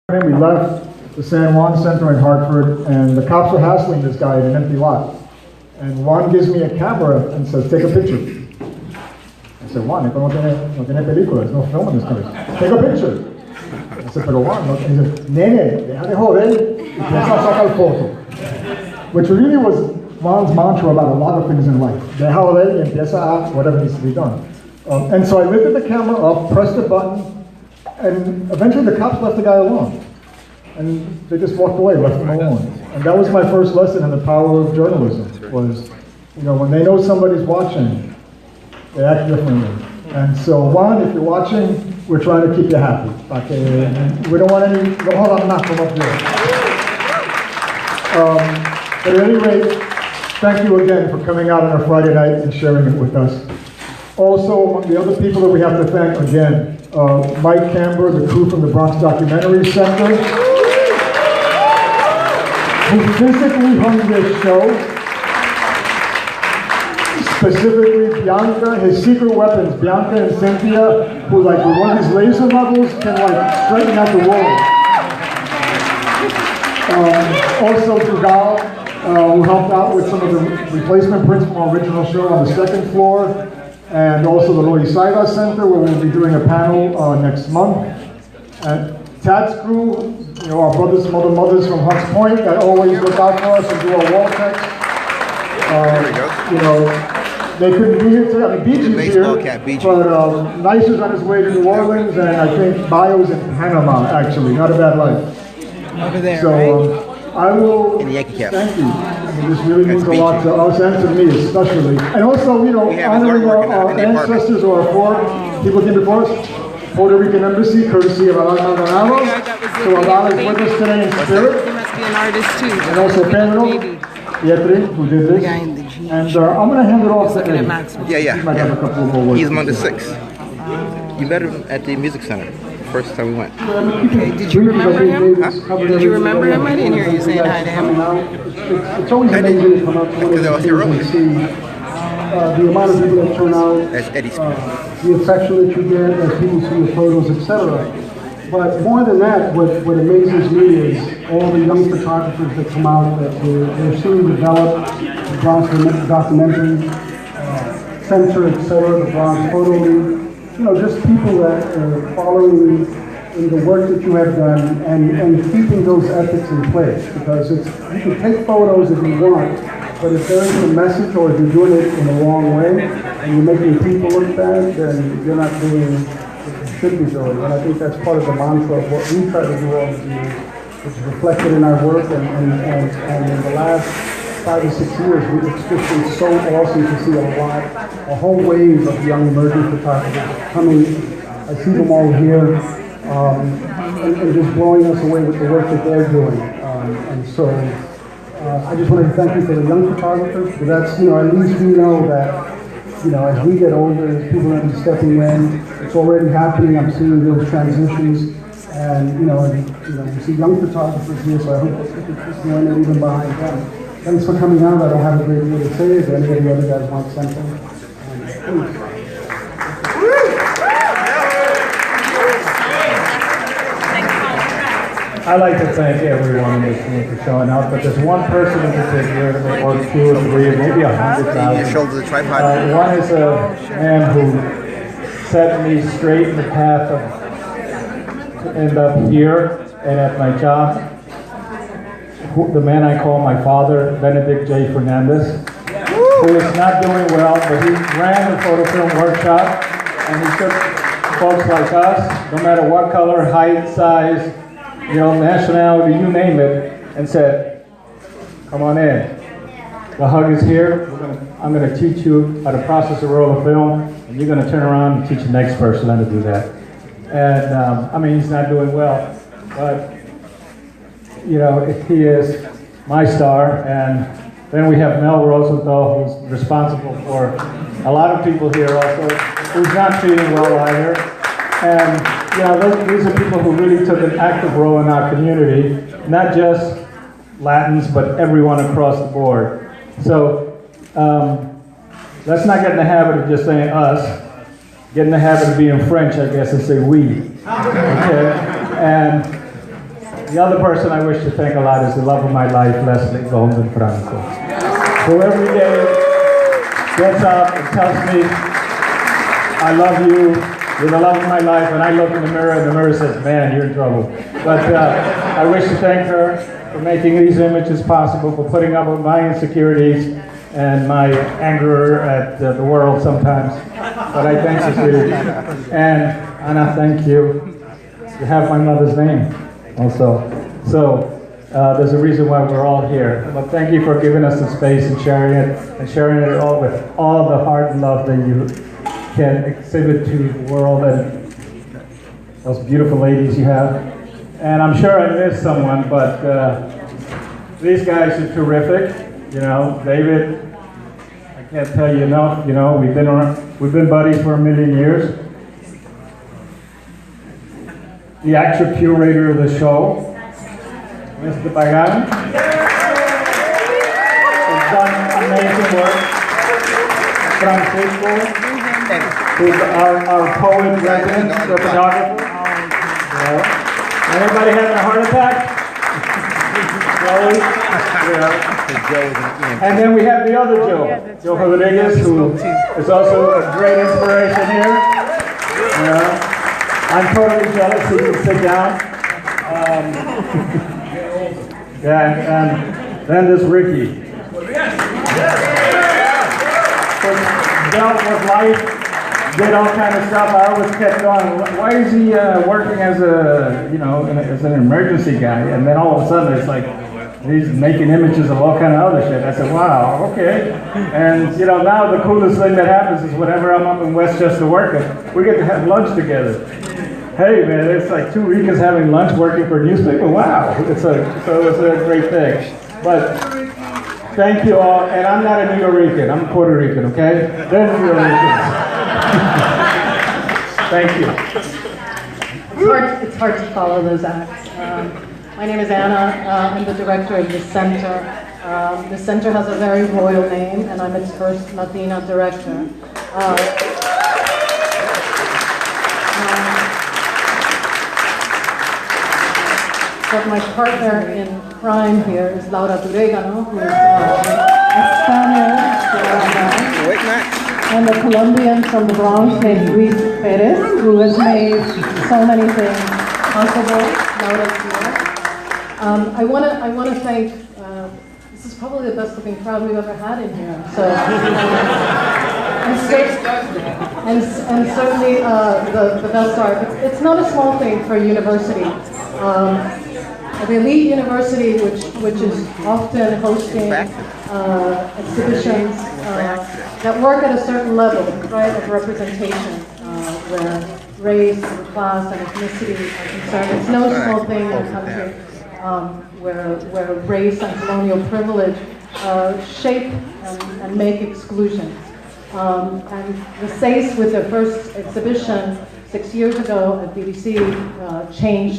We left the San Juan Center in Hartford, and the cops were hassling this guy in an empty lot. And Juan gives me a camera and says, "Take a picture." I said, "Juan, esto no tiene película, there's no film in this country. Take a picture." I said, "Pero Juan, no." He said, "Nene, deja de joder, y empieza a sacar foto." Which really was Juan's mantra about a lot of things in life. Deja joder y empieza a whatever needs to be done. And so I lifted the camera up, pressed a button, and eventually the cops left the guy alone. And they just walked away, left him alone. And that was my first lesson in the power of journalism, was, when they know somebody's watching, they act differently. And so, Juan, if you're watching, we're trying to keep you happy. Okay? We don't want any, hold on, knock them up there. But at any rate, thank you again for coming out on a Friday night and sharing it with us. Also, the other people that we have to thank again, Mike Camber, the crew from the Bronx Documentary Center, who physically hung this show. Specifically, Bianca, his secret weapons, Bianca and Cynthia, who with one of these laser levels can straighten out the wall. Also, Dugal, who helped out with some of the replacement prints from our original show on the second floor. And also the Loisaida Center, where we'll be doing a panel next month. And Tad's crew, our brothers and mothers from Hunts Point that always look out for us and do our wall checks. They couldn't be here today. I mean, Beachy's here, but Nicer's on his way to New Orleans, and I think Bio's in Panama, actually. Not a bad life. Over there, so, right? I will in the Yankee cap. Thank you. This really means a lot to us and to me, especially. And also, honoring our ancestors or our people came before us. Puerto Rican Embassy, courtesy of Alan Maldonado. So Alan is with us today in spirit. He must be an artist too. And also Pedro, Pietri, who did this. And I'm going to hand it off to Eddie. Yeah. He might have a couple of more words. He's among the 6. You met him at the music center. First time we went. Okay, did you remember him? Huh? Did you remember him? I didn't hear you saying hi to him. It's always amazing to come out to one of these and see the amount of people that turn out, That's Eddie's the affection that you get as people see your photos, etc. But more than that, what amazes me is all the young photographers that come out, that they're seeing develop the Bronx Documentary Center, etc., the Bronx Photo League. Just people that are following in the work that you have done and keeping those ethics in place. Because you can take photos if you want, but if there isn't a message or if you're doing it in the wrong way and you're making people look bad, then you're not doing what you should be doing. And I think that's part of the mantra of what we try to do all the years, which is reflected in our work. And in the last 5 or 6 years, it's just been so awesome to see a whole wave of young emerging photographers coming. I see them all here, and just blowing us away with the work that they're doing. And so I just wanted to thank you for the young photographers, because that's, at least we know that, as we get older, as people are stepping in, it's already happening. I'm seeing those transitions. And, you see young photographers here, so I hope that you can keep doing it even behind them. Thanks for coming out. I don't have a great deal to say. If any of the other guys want something. I'd like to thank everyone in this room for showing up, but there's one person in particular, or 2 or 3, maybe 100,000. Shoulder the tripod. One is a man who set me straight in the path to end up here and at my job. The man I call my father, Benedict J. Fernandez, who is not doing well, but he ran the photo film workshop, and he took folks like us, no matter what color, height, size, nationality, you name it, and said, "Come on in. The hug is here. I'm going to teach you how to process a roll of film, and you're going to turn around and teach the next person how to do that." And he's not doing well, but he is my star. And then we have Mel Rosenthal, who's responsible for a lot of people here also, who's not treating well either. And these are people who really took an active role in our community, not just Latins, but everyone across the board. So let's not get in the habit of just saying us. Get in the habit of being French, I guess, and say we. Okay? And The other person I wish to thank a lot is the love of my life, Leslie Golden Franco, who every day gets up and tells me, I love you, you're the love of my life, and I look in the mirror and the mirror says, man, you're in trouble. But I wish to thank her for making these images possible, for putting up with my insecurities and my anger at the world sometimes. But I thank you, sweetie. And Anna, thank you. You have my mother's name also. So there's a reason why we're all here. But thank you for giving us the space and sharing it all with all the heart and love that you can exhibit to the world and those beautiful ladies you have. And I'm sure I missed someone, but these guys are terrific. You know, David, I can't tell you enough. You know, we've been buddies for a million years. The actual curator of the show, Mr. Pagan, has done amazing work. Francisco, who's our poet resident, the photographer. Anybody having a heart attack? Joey? Yeah. And then we have the other Joe Rodriguez, who is also a great inspiration here. Yeah. I'm totally jealous he can sit down. Yeah, and then there's Ricky. Dealt with life, did all kind of stuff. I always kept going, why is he working as as an emergency guy? And then all of a sudden it's like, he's making images of all kind of other shit. I said, wow, okay. And now the coolest thing that happens is whenever I'm up in Westchester working, we get to have lunch together. Hey man, it's like 2 Ricans having lunch working for a newspaper. Wow, it's a great thing. But thank you all, and I'm not a New Rican, I'm Puerto Rican, okay? They're New Ricans. Thank you. It's hard to follow those acts. My name is Anna. I'm the director of the center. The center has a very royal name, and I'm its first Latina director. But my partner in crime here is Laura Duregano, who is a Spanish, and a Colombian from the Bronx named Luis Perez, who has made so many things possible. Laura's here. I want to thank. This is probably the best looking crowd we've ever had in here. So, and certainly the best art. It's not a small thing for a university. The elite university, which is often hosting exhibitions that work at a certain level, right, of representation, where race and class and ethnicity are concerned. It's no small thing in a country where race and colonial privilege shape and make exclusions. And the Seis, with their first exhibition 6 years ago at BBC, changed